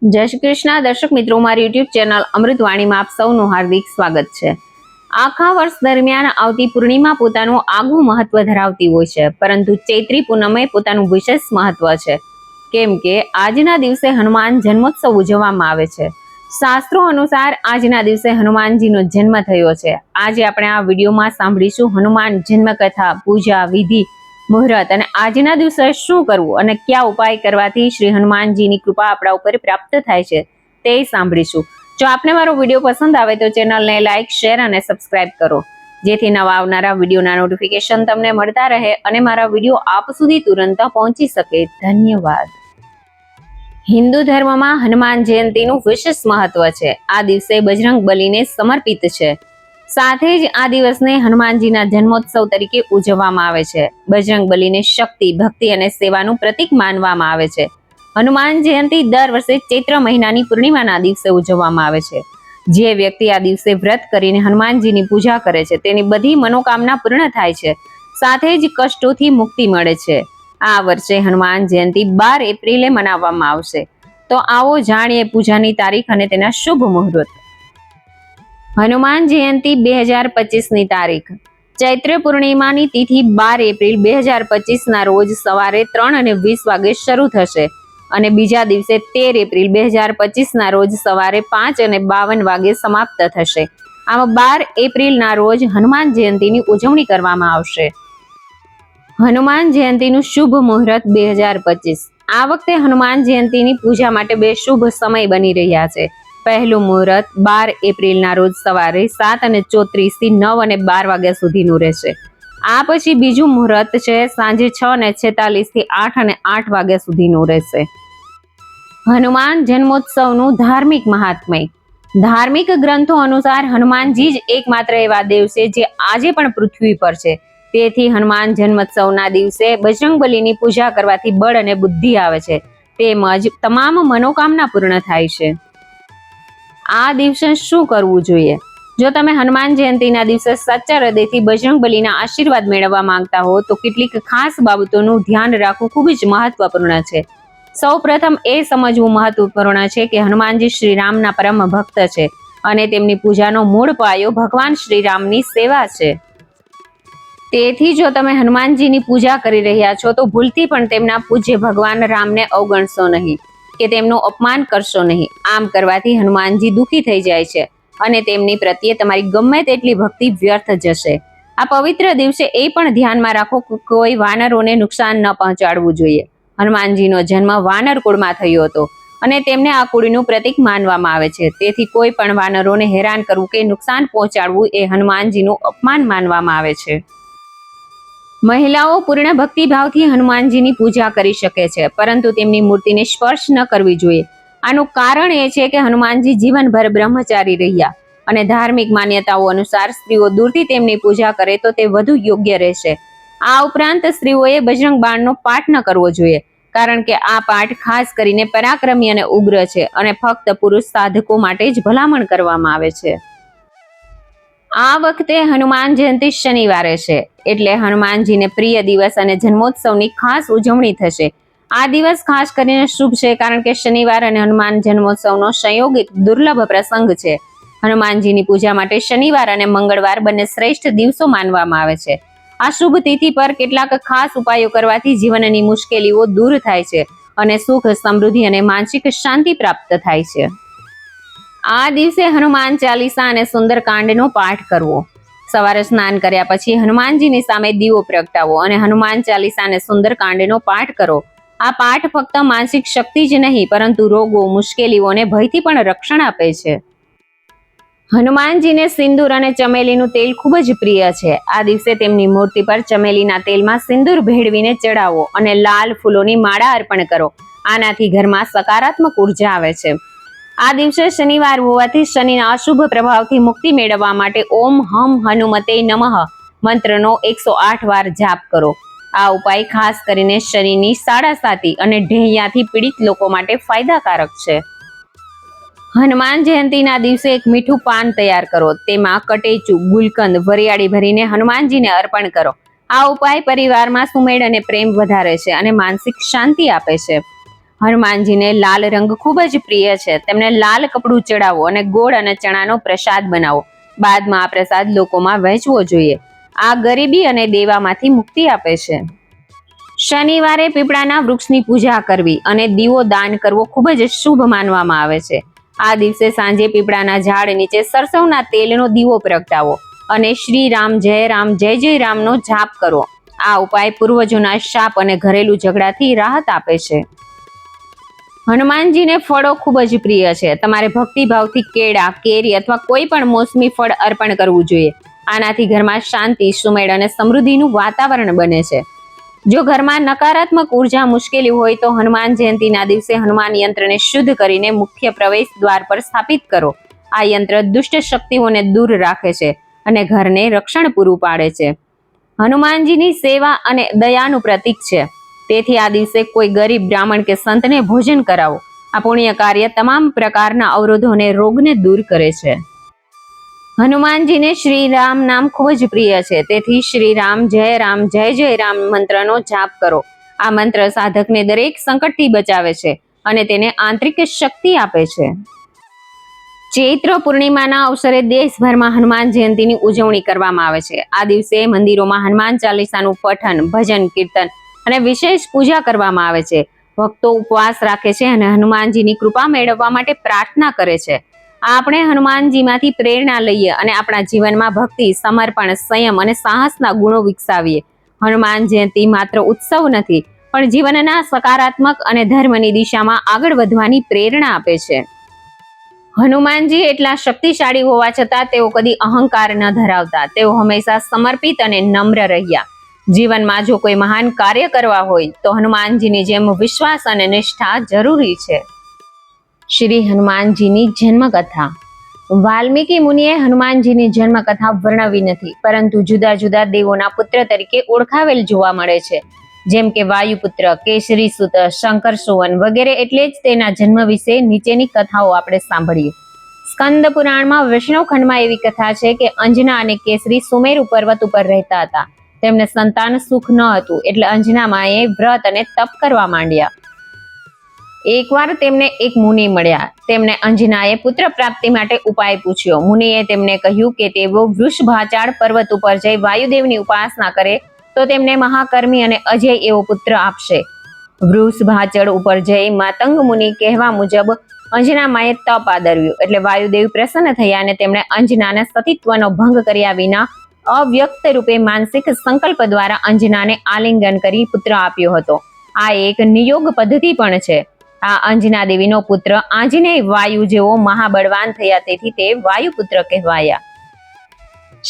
જય શ્રી કૃષ્ણ દર્શક મિત્રો, મારી યુટ્યુબ ચેનલ અમૃતવાણીમાં આપ સૌનું હાર્દિક સ્વાગત છે। આખા વર્ષ દરમિયાન આવતી પૂર્ણિમા પોતાનું આગવું મહત્વ ધરાવતી હોય છે, પરંતુ ચૈત્રી પૂનમે પોતાનું વિશેષ મહત્વ છે, કેમ કે આજના દિવસે હનુમાન જન્મોત્સવ ઉજવવામાં આવે છે। શાસ્ત્રો અનુસાર આજના દિવસે હનુમાનજીનો જન્મ થયો છે। આજે આપણે આ વિડીયોમાં સાંભળીશું હનુમાન જન્મ કથા, પૂજા વિધિ, મુહૂર્ત અને આજના દિવસે શું કરવું અને કયા ઉપાય કરવાથી શ્રી હનુમાનજીની કૃપા આપણા ઉપર પ્રાપ્ત થાય છે તે સાંભળીશું। જો આપને મારો વિડીયો પસંદ આવે તો ચેનલને લાઈક, શેર અને સબસ્ક્રાઇબ કરો, જેથી નવા આવનારા વિડીયોના નોટિફિકેશન તમને મળતા રહે અને મારા વિડીયો આપ સુધી તુરંત પહોંચી શકે। ધન્યવાદ। હિન્દુ ધર્મમાં હનુમાન જયંતીનું વિશેષ મહત્વ છે। આ દિવસે બજરંગ બલીને સમર્પિત છે, સાથે જ આ દિવસને હનુમાનજીના જન્મોત્સવ તરીકે ઉજવવામાં આવે છે। બજરંગ બલીને શક્તિ, ભક્તિ અને સેવાનું પ્રતીક માનવામાં આવે છે। હનુમાન જયંતી દર વર્ષે ચૈત્ર મહિનાની પૂર્ણિમાના દિવસે ઉજવવામાં આવે છે। જે વ્યક્તિ આ દિવસે વ્રત કરીને હનુમાનજીની પૂજા કરે છે તેની બધી મનોકામના પૂર્ણ થાય છે, સાથે જ કષ્ટોથી મુક્તિ મળે છે। આ વર્ષે હનુમાન જયંતી 12 એપ્રિલે મનાવવામાં આવશે। તો આવો જાણીએ પૂજાની તારીખ અને તેના શુભ મુહૂર્ત। હનુમાન જયંતી 2025ની તારીખ। ચૈત્ર પૂર્ણિમાની તિથિ 12 એપ્રિલ 2025ના રોજ સવારે 3:20 વાગે શરૂ થશે અને બીજા દિવસે 13 એપ્રિલ 2025ના રોજ સવારે 5:52 વાગે સમાપ્ત થશે। આમ 12 એપ્રિલના રોજ હનુમાન જયંતીની ઉજવણી કરવામાં આવશે। હનુમાન જયંતીનું શુભ મુહૂર્ત 2025। આ વખતે હનુમાન જયંતીની પૂજા માટે બે શુભ સમય બની રહ્યા છે। પહેલું મુહૂર્ત 12 એપ્રિલના રોજ સવારે 7:34 થી 9:12 વાગ્યા સુધીનું રહેશે। આ પછી બીજું મુહૂર્ત છે સાંજે 6:46 થી 8:08 વાગ્યા સુધીનું રહેશે। હનુમાન જન્મોત્સવનું ધાર્મિક મહાત્મ્ય। ધાર્મિક ગ્રંથો અનુસાર હનુમાનજી જ એકમાત્ર એવા દેવ છે જે આજે પણ પૃથ્વી પર છે। તેથી હનુમાન જન્મોત્સવના દિવસે બજરંગબલીની પૂજા કરવાથી બળ અને બુદ્ધિ આવે છે, તેમજ તમામ મનોકામના પૂર્ણ થાય છે। આ દિવસે શું કરવું જોઈએ? જો તમે હનુમાન જયંતીના દિવસે સચ્ચા હૃદયથી બજરંગબલીના આશીર્વાદ મેળવવા માંગતા હો તો કેટલીક ખાસ બાબતોનું ધ્યાન રાખવું ખૂબ જ મહત્વપૂર્ણ છે। સૌ પ્રથમ એ સમજવું મહત્વપૂર્ણ છે કે હનુમાનજી શ્રી રામના પરમ ભક્ત છે અને તેમની પૂજાનો મૂળ પાયો ભગવાન શ્રી રામની સેવા છે। તેથી જો તમે હનુમાનજીની પૂજા કરી રહ્યા છો તો ભૂલથી પણ તેમના પૂજ્ય ભગવાન રામને અવગણશો નહીં કે તેમનું અપમાન કરશો નહીં। આમ કરવાથી હનુમાનજી દુઃખી થઈ જાય છે અને તેમની પ્રત્યે તમારી ગમે તેટલી ભક્તિ વ્યર્થ જશે। આ પવિત્ર દિવસે એ પણ ધ્યાનમાં રાખો કે કોઈ વાનરોને નુકસાન ન પહોંચાડવું જોઈએ। હનુમાનજીનો જન્મ વાનર કુળમાં થયો હતો અને તેમને આ કુળનું પ્રતીક માનવામાં આવે છે, તેથી કોઈ પણ વાનરોને હેરાન કરવું કે નુકસાન પહોંચાડવું એ હનુમાનજીનું અપમાન માનવામાં આવે છે। મહિલાઓ પૂર્ણ ભક્તિભાવથી હનુમાનજીની પૂજા કરી શકે છે, પરંતુ તેમની મૂર્તિને સ્પર્શ ન કરવી જોઈએ। આનું કારણ એ છે કે હનુમાનજી જીવનભર બ્રહ્મચારી રહ્યા અને ધાર્મિક માન્યતાઓ અનુસાર સ્ત્રીઓ દૂરથી તેમની પૂજા કરે તો તે વધુ યોગ્ય રહેશે। આ ઉપરાંત સ્ત્રીઓએ બજરંગ બાણનો પાઠ ન કરવો જોઈએ, કારણ કે આ પાઠ ખાસ કરીને પરાક્રમી અને ઉગ્ર છે અને ફક્ત પુરુષ સાધકો માટે જ ભલામણ કરવામાં આવે છે। આ વખતે હનુમાન જયંતી શનિવારે છે, એટલે હનુમાનજીને પ્રિય દિવસ અને જન્મોત્સવની ખાસ ઉજવણી થશે। આ દિવસ ખાસ કરીને શુભ છે કારણ કે શનિવાર અને હનુમાન જન્મોત્સવનો સંયોગ એક દુર્લભ પ્રસંગ છે। હનુમાનજીની પૂજા માટે શનિવાર અને મંગળવાર બંને શ્રેષ્ઠ દિવસો માનવામાં આવે છે। આ શુભ તિથિ પર કેટલાક ખાસ ઉપાયો કરવાથી જીવનની મુશ્કેલીઓ દૂર થાય છે અને સુખ, સમૃદ્ધિ અને માનસિક શાંતિ પ્રાપ્ત થાય છે। આ દિવસે હનુમાન ચાલીસા અને સુંદરકાંડનો પાઠ કરવો। સવારે સ્નાન કર્યા પછી હનુમાનજીની સામે દીવો પ્રગટાવો અને હનુમાન ચાલીસા અને સુંદરકાંડનો પાઠ કરો। આ પાઠ ફક્ત માનસિક શક્તિ જ નહીં પરંતુ રોગો, મુશ્કેલીઓ અને ભયથી પણ રક્ષણ આપે છે। હનુમાનજીને સિંદૂર અને ચમેલીનું તેલ ખૂબ જ પ્રિય છે। આ દિવસે તેમની મૂર્તિ પર ચમેલીના તેલમાં સિંદૂર ભેળવીને ચડાવો અને લાલ ફૂલોની માળા અર્પણ કરો। આનાથી ઘરમાં સકારાત્મક ઉર્જા આવે છે। આ દિવસે શનિવાર હોવાથી શનિના અશુભ પ્રભાવથી મુક્તિ મેળવવા માટે ઓમ હમ હનુમતે નમઃ મંત્રનો 108 વાર જાપ કરો। આ ઉપાય ખાસ કરીને શનિની સાડાસાતી અને ઢૈયાથી પીડિત લોકો માટે ફાયદાકારક છે। હનુમાન જયંતીના દિવસે એક મીઠું પાન તૈયાર કરો, તેમાં કટેચું, ગુલકંદ, વરિયાળી ભરીને હનુમાનજીને અર્પણ કરો। આ ઉપાય પરિવારમાં સુમેળ અને પ્રેમ વધારે છે અને માનસિક શાંતિ આપે છે। હનુમાનજીને લાલ રંગ ખૂબ જ પ્રિય છે. તેમને લાલ કપડું ચડાવો અને ગોળ અને ચણાનો પ્રસાદ બનાવો. બાદમાં આ પ્રસાદ લોકોમાં વહેંચવો જોઈએ. આ ગરીબી અને દેવામાંથી મુક્તિ આપે છે. શનિવારે પીપળાના વૃક્ષની પૂજા કરવી અને દીવો દાન કરવો ખૂબ જ શુભ માનવામાં આવે છે. આ દિવસે સાંજે પીપળાના ઝાડ નીચે સરસવના તેલનો દીવો પ્રગટાવો અને શ્રી રામ જય જય રામનો જાપ કરો. આ ઉપાય પૂર્વજોના શાપ અને ઘરેલું ઝઘડાથી રાહત આપે છે. હનુમાનજીને ફળો ખૂબ જ પ્રિય છે. તમારે ભક્તિભાવથી કેળા, કેરી અથવા કોઈ પણ મોસમી ફળ અર્પણ કરવું જોઈએ. આનાથી ઘરમાં શાંતિ, સુમેળ અને સમૃદ્ધિનું વાતાવરણ બને છે. જો ઘરમાં નકારાત્મક ઉર્જા, મુશ્કેલી હોય તો હનુમાન જયંતિના દિવસે હનુમાન યંત્રને શુદ્ધ કરીને મુખ્ય પ્રવેશ દ્વાર પર સ્થાપિત કરો. આ યંત્ર દુષ્ટ શક્તિઓને દૂર રાખે છે અને ઘરને રક્ષણ પૂરું પાડે છે. હનુમાનજીની સેવા અને દયાનું પ્રતીક છે. તેથી આ દિવસે કોઈ ગરીબ, બ્રાહ્મણ કે સંતને ભોજન કરાવો. આ પુણ્ય કાર્ય તમામ પ્રકારના અવરોધો અને રોગને દૂર કરે છે. હનુમાનજીને શ્રી રામ નામ ખૂબ જ પ્રિય છે. તેથી શ્રી રામ જય જય રામ મંત્રનો જાપ કરો. આ મંત્ર સાધકને દરેક સંકટથી બચાવે છે અને તેને આંતરિક શક્તિ આપે છે. ચૈત્ર પૂર્ણિમાના અવસરે દેશભરમાં હનુમાન જયંતિની ઉજવણી કરવામાં આવે છે. આ દિવસે મંદિરોમાં હનુમાન ચાલીસાનું પઠન, ભજન, કીર્તન અને વિશેષ પૂજા કરવામાં આવે છે. ભક્તો ઉપવાસ રાખે છે અને હનુમાનજીની કૃપા મેળવવા માટે પ્રાર્થના કરે છે. આપણે હનુમાનજીમાંથી પ્રેરણા લઈએ અને આપણા જીવનમાં ભક્તિ, સમર્પણ, સંયમ અને સાહસના ગુણો વિકસાવીએ. હનુમાન જયંતિ માત્ર ઉત્સવ નથી, પણ જીવનના સકારાત્મક અને ધર્મની દિશામાં આગળ વધવાની પ્રેરણા આપે છે. હનુમાનજી એટલા શક્તિશાળી હોવા છતાં તેઓ કદી અહંકાર ન ધરાવતા. તેઓ હંમેશા સમર્પિત અને નમ્ર રહ્યા. જીવનમાં જો કોઈ મહાન કાર્ય કરવા હોય તો હનુમાનજીની જેમ વિશ્વાસ અને નિષ્ઠા જરૂરી છે. શ્રી હનુમાનજીની જન્મકથા. વાલ્મીકી મુનિએ હનુમાનજીની જન્મકથા વર્ણવી નથી, પરંતુ જુદા જુદા દેવોના પુત્ર તરીકે ઓળખાવેલ જોવા મળે છે. જેમ કે વાયુપુત્ર, કેસરી સુત, શંકર સુવન વગેરે. એટલે જ તેના જન્મ વિશે નીચેની કથાઓ આપણે સાંભળીએ. સ્કંદ પુરાણમાં વૈષ્ણવ ખંડમાં એવી કથા છે કે અંજના અને કેસરી સુમેરુ પર્વત ઉપર રહેતા હતા. તેમને સંતાન સુખ ન હતું, એટલે અંજના માએ વ્રત અને તપ કરવા માંડ્યા. એકવાર તેમને એક મુનિ મળ્યા. તેમને અંજનાએ પુત્ર પ્રાપ્તિ માટે ઉપાય પૂછ્યો. મુનિએ તેમને કહ્યું કે તેઓ વૃષભાચાળ પર્વત ઉપર જઈ વાયુદેવની ઉપાસના કરે તો તેમને મહાકર્મી અને અજય એવો પુત્ર આપશે. વૃષભાચળ ઉપર જઈ માતંગ મુનિ કહેવા મુજબ અંજના માએ તપ આદર્યું, એટલે વાયુદેવ પ્રસન્ન થયા અને તેમણે અંજનાના સતીત્વનો ભંગ કર્યા વિના અવ્યક્ત રૂપે માનસિક સંકલ્પ દ્વારા અંજનાને આલિંગન કરી પુત્ર આપ્યો હતો. આ એક નિયોગ પદ્ધતિ પણ છે. આ અંજના દેવીનો પુત્ર આંજનેય વાયુ જેવો મહાબળવાન થયા, તેથી તે વાયુપુત્ર કહેવાયા.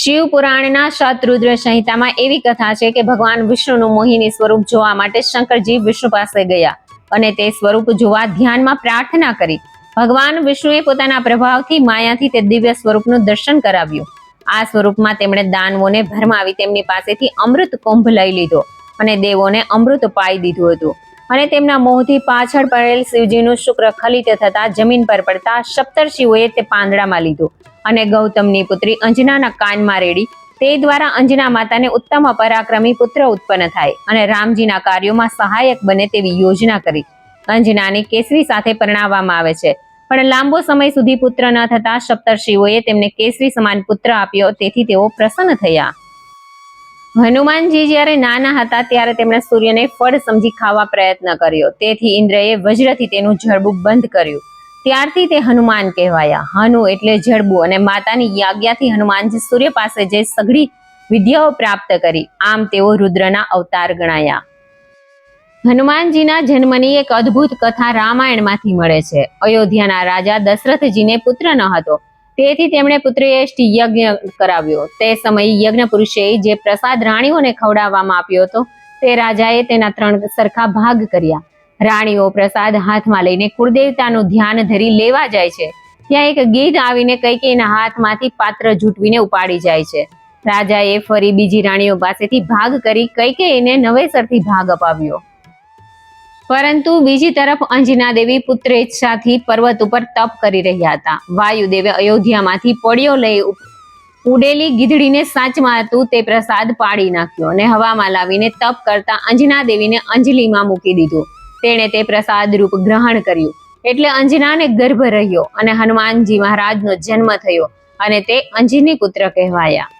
શિવ પુરાણના શતરુદ્ર સંહિતામાં એવી કથા છે કે ભગવાન વિષ્ણુનું મોહિની સ્વરૂપ જોવા માટે શંકરજી વિષ્ણુ પાસે ગયા અને તે સ્વરૂપ જોવા ધ્યાનમાં પ્રાર્થના કરી. ભગવાન વિષ્ણુએ પોતાના પ્રભાવથી માયાથી તે દિવ્ય સ્વરૂપનું દર્શન કરાવ્યું. આ સ્વરૂપમાં તેમણે દાનવોને ભરમાવી તેમની પાસેથી અમૃત કુંભ લઈ લીધો અને દેવોને અમૃત પાઈ દીધું હતું. અને તેમના મોહથી પાછળ પડેલ શિવજીનું શુક્ર ખલિત થતા જમીન પર પડતા સપ્તર્ષિઓએ તે પાંદડામાં લીધું અને ગૌતમની પુત્રી અંજનાના કાનમાં રેડી. તે દ્વારા અંજના માતાને ઉત્તમ પરાક્રમી પુત્ર ઉત્પન્ન થાય અને રામજીના કાર્યોમાં સહાયક બને તેવી યોજના કરી. અંજનાની કેસરી સાથે પરણાવવામાં આવે છે, પણ લાંબો સમય સુધી પુત્ર ન થતા સપ્તર્ષિઓએ તેમને કેસરી સમાન પુત્ર આપ્યો, તેથી તેઓ પ્રસન્ન થયા. હનુમાનજી જ્યારે નાના હતા ત્યારે તેમણે સૂર્યને ફળ સમજી ખાવા પ્રયત્ન કર્યો. તેથી ઇન્દ્રએ વજ્રથી તેનું જડબું બંધ કર્યું. ત્યારથી તે હનુમાન કહેવાયા. હનુ એટલે જડબું, અને માતાની આજ્ઞાથી હનુમાનજી સૂર્ય પાસે જઈ સઘળી વિદ્યાઓ પ્રાપ્ત કરી. આમ તેઓ રુદ્રના અવતાર ગણાયા. હનુમાનજીના જન્મની એક અદ્ભુત કથા રામાયણમાંથી મળે છે. અયોધ્યાના રાજા દશરથજીને પુત્ર ન હતો, તેથી તેમણે પુત્રેષ્ટિ યજ્ઞ કરાવ્યો. તે સમયે યજ્ઞ પુરુષે જે પ્રસાદ રાણીઓને ખવડાવવામાં આપ્યો હતો તે રાજાએ તેના 3 સરખા ભાગ કર્યા. રાણીઓ પ્રસાદ હાથમાં લઈને કુળદેવતાનું ધ્યાન ધરી લેવા જાય છે. ત્યાં એક ગીધ આવીને કૈકેયીના હાથમાંથી પાત્ર ઝૂંટવીને ઉપાડી જાય છે. રાજાએ ફરી બીજી રાણીઓ પાસેથી ભાગ કરી કૈકેયીને નવેસરથી ભાગ અપાવ્યો. પરંતુ બીજી તરફ અંજના દેવી પુત્રેચ્છાથી પર્વત ઉપર તપ કરી રહ્યા હતા. વાયુદેવે અયોધ્યામાંથી પડ્યો લઈ ઉડેલી ગીધડીને સાચમાં હતું તે પ્રસાદ પાડી નાખ્યો અને હવામાં લાવીને તપ કરતા અંજના દેવીને અંજલિમાં મૂકી દીધું. તેણે તે પ્રસાદ રૂપ ગ્રહણ કર્યું. એટલે અંજનાને ગર્ભ રહ્યો અને હનુમાનજી મહારાજનો જન્મ થયો અને તે અંજની પુત્ર કહેવાયા.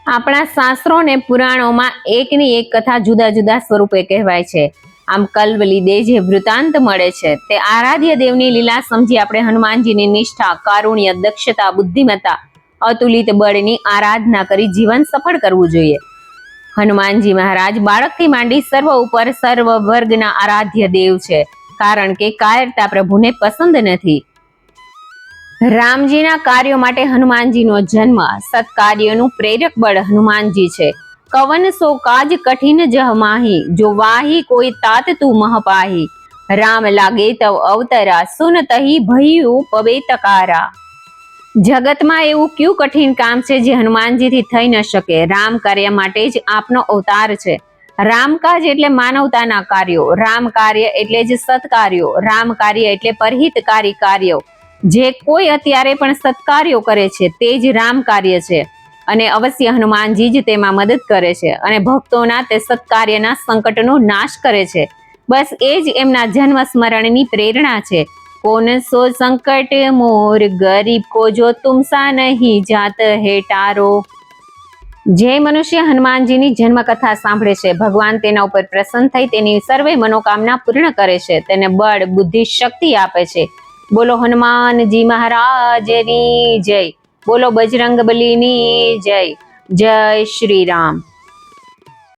આપણા શાસ્ત્રો અને પુરાણોમાં એકની એક કથા જુદા જુદા સ્વરૂપે કહેવાય છે. આમ કલ્વલીદે જે વૃતાંત મળે છે તે આરાધ્ય દેવની લીલા સમજી આપણે હનુમાનજીની નિષ્ઠા, કારુણ્ય, દક્ષતા, બુદ્ધિમત્તા, અતુલિત બળની આરાધના કરી જીવન સફળ કરવું જોઈએ. હનુમાનજી મહારાજ બાળકથી માંડી સર્વ ઉપર સર્વ વર્ગના આરાધ્ય દેવ છે, કારણ કે કાયરતા પ્રભુને પસંદ નથી. રામજીના કાર્યો માટે હનુમાનજીનો જન્મ, સત્કાર્યનું પ્રેરક બળ હનુમાનજી છે. કવન સો કાજ કઠિન જહ માહી, જો વાહી કોઈ તાત તું મહ પાહી. રામ લાગે તવ અવતરા, સુન તહી ભયું પવે તકારા. જગતમાં એવું કયું કઠિન કામ છે જે હનુમાનજીથી થઈ ન શકે? રામ કાર્ય માટે જ આપનો અવતાર છે. રામકાજ એટલે માનવતાના કાર્યો, રામ કાર્ય એટલે જ સત્કાર્યો, રામ કાર્ય એટલે પરહિતકારી કાર્યો. જે કોઈ અત્યારે પણ સત્કાર્યો કરે છે તે જ રામ કાર્ય છે અને અવશ્ય હનુમાનજી જ તેમાં મદદ કરે છે અને ભક્તોના તે સત્કાર્યના સંકટનો નાશ કરે છે. બસ એ જ એમના જન્મ સ્મરણની પ્રેરણા છે. કોન સો સંકટ મોર, ગરીબ કો જો તુમ સા નહીં જાત હે ટારો. જે મનુષ્ય હનુમાનજીની જન્મ કથા સાંભળે છે, ભગવાન તેના ઉપર પ્રસન્ન થઈ તેની સર્વે મનોકામના પૂર્ણ કરે છે, તેને બળ, બુદ્ધિ, શક્તિ આપે છે. બોલો હનુમાનજી મહારાજની જય. બોલો બજરંગબલીની જય. જય શ્રી રામ.